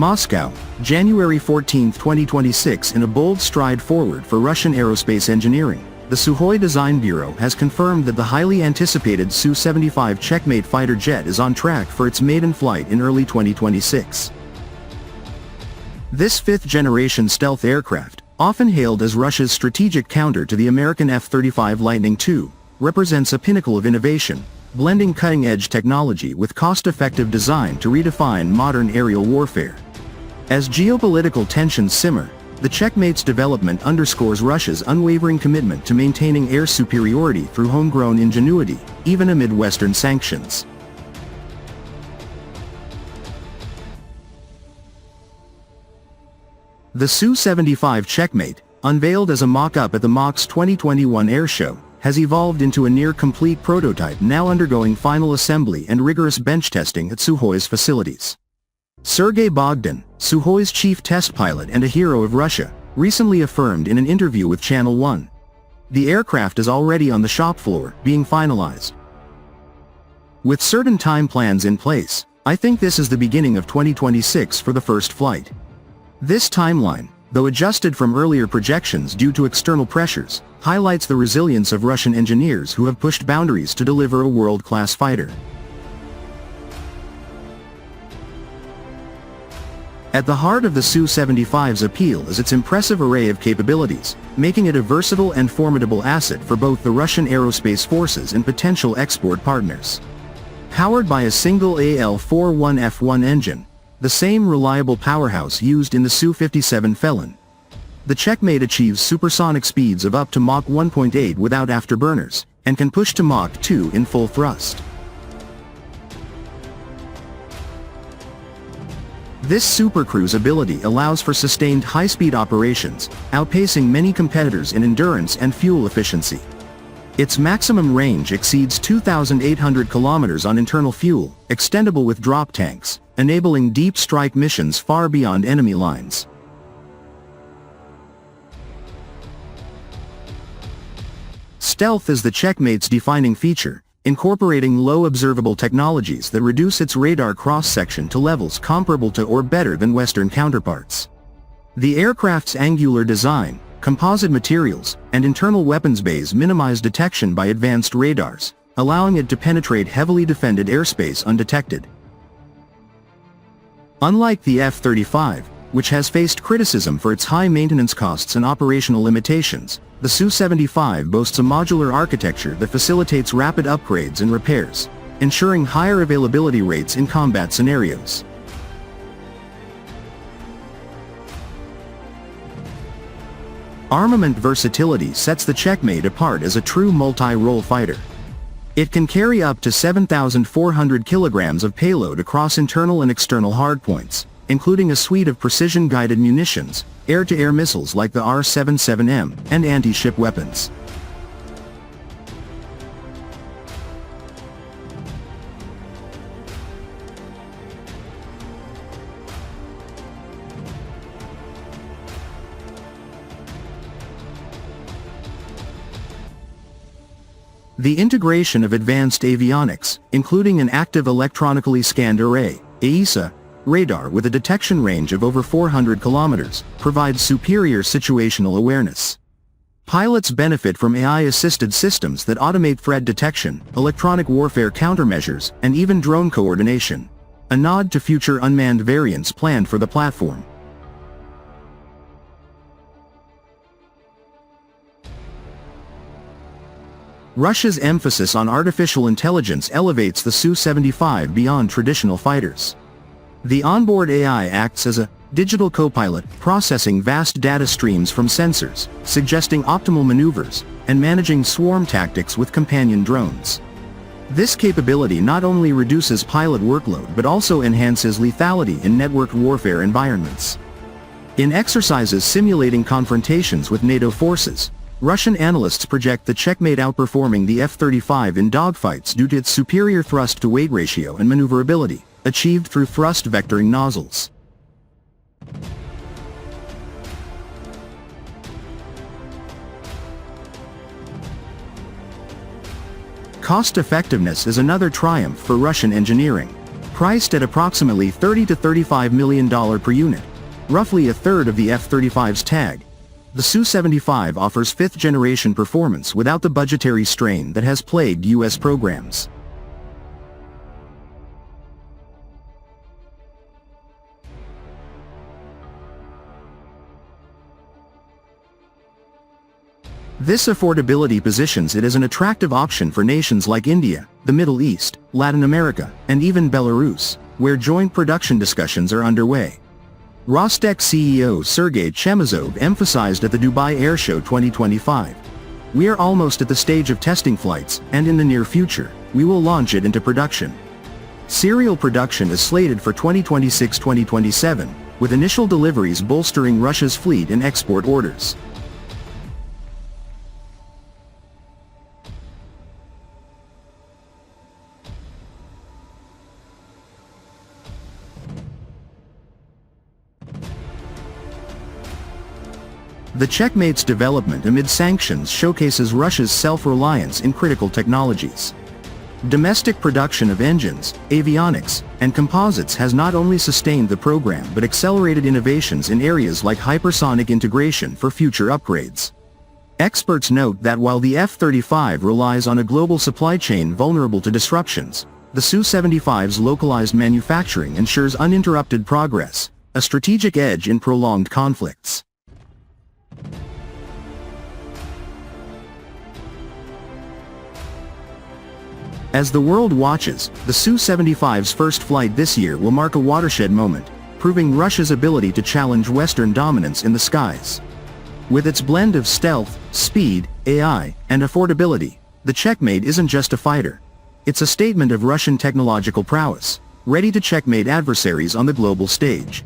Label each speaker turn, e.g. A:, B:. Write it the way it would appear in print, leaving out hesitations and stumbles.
A: Moscow, January 14, 2026. In a bold stride forward for Russian aerospace engineering, the Sukhoi Design Bureau has confirmed that the highly anticipated Su-75 Checkmate fighter jet is on track for its maiden flight in early 2026. This fifth-generation stealth aircraft, often hailed as Russia's strategic counter to the American F-35 Lightning II, represents a pinnacle of innovation, blending cutting-edge technology with cost-effective design to redefine modern aerial warfare. As geopolitical tensions simmer, the Checkmate's development underscores Russia's unwavering commitment to maintaining air superiority through homegrown ingenuity, even amid Western sanctions. The Su-75 Checkmate, unveiled as a mock-up at the MAKS 2021 Air Show, has evolved into a near-complete prototype now undergoing final assembly and rigorous bench testing at Sukhoi's facilities. Sergei Bogdan, Sukhoi's chief test pilot and a hero of Russia, recently affirmed in an interview with Channel 1. The aircraft is already on the shop floor, being finalized. With certain time plans in place, I think this is the beginning of 2026 for the first flight. This timeline, though adjusted from earlier projections due to external pressures, highlights the resilience of Russian engineers who have pushed boundaries to deliver a world-class fighter. At the heart of the Su-75's appeal is its impressive array of capabilities, making it a versatile and formidable asset for both the Russian aerospace forces and potential export partners. Powered by a single AL-41F1 engine, the same reliable powerhouse used in the Su-57 Felon, the Checkmate achieves supersonic speeds of up to Mach 1.8 without afterburners, and can push to Mach 2 in full thrust. This supercruise ability allows for sustained high-speed operations, outpacing many competitors in endurance and fuel efficiency. Its maximum range exceeds 2,800 kilometers on internal fuel, extendable with drop tanks, enabling deep strike missions far beyond enemy lines. Stealth is the Checkmate's defining feature, incorporating low observable technologies that reduce its radar cross-section to levels comparable to or better than Western counterparts. The aircraft's angular design, composite materials, and internal weapons bays minimize detection by advanced radars, allowing it to penetrate heavily defended airspace undetected. Unlike the F-35, which has faced criticism for its high maintenance costs and operational limitations, the Su-75 boasts a modular architecture that facilitates rapid upgrades and repairs, ensuring higher availability rates in combat scenarios. Armament versatility sets the Checkmate apart as a true multi-role fighter. It can carry up to 7,400 kilograms of payload across internal and external hardpoints, including a suite of precision-guided munitions, air-to-air missiles like the R-77M, and anti-ship weapons. The integration of advanced avionics, including an active electronically scanned array, AESA, radar with a detection range of over 400 kilometers, provides superior situational awareness. Pilots benefit from AI-assisted systems that automate threat detection, electronic warfare countermeasures, and even drone coordination, a nod to future unmanned variants planned for the platform. Russia's emphasis on artificial intelligence elevates the Su-75 beyond traditional fighters. The onboard AI acts as a digital co-pilot, processing vast data streams from sensors, suggesting optimal maneuvers, and managing swarm tactics with companion drones. This capability not only reduces pilot workload but also enhances lethality in networked warfare environments. In exercises simulating confrontations with NATO forces, Russian analysts project the Checkmate outperforming the F-35 in dogfights due to its superior thrust-to-weight ratio and maneuverability, achieved through thrust vectoring nozzles. Cost-effectiveness is another triumph for Russian engineering. Priced at approximately $30 to $35 million per unit, roughly a third of the F-35's tag, the Su-75 offers fifth-generation performance without the budgetary strain that has plagued U.S. programs. This affordability positions it as an attractive option for nations like India, the Middle East, Latin America, and even Belarus, where joint production discussions are underway. Rostec CEO Sergei Chemezov emphasized at the Dubai Air Show 2025, "We are almost at the stage of testing flights, and in the near future, we will launch it into production." Serial production is slated for 2026-2027, with initial deliveries bolstering Russia's fleet and export orders. The Checkmate's development amid sanctions showcases Russia's self-reliance in critical technologies. Domestic production of engines, avionics, and composites has not only sustained the program but accelerated innovations in areas like hypersonic integration for future upgrades. Experts note that while the F-35 relies on a global supply chain vulnerable to disruptions, the Su-75's localized manufacturing ensures uninterrupted progress, a strategic edge in prolonged conflicts. As the world watches, the Su-75's first flight this year will mark a watershed moment, proving Russia's ability to challenge Western dominance in the skies. With its blend of stealth, speed, AI, and affordability, the Checkmate isn't just a fighter. It's a statement of Russian technological prowess, ready to checkmate adversaries on the global stage.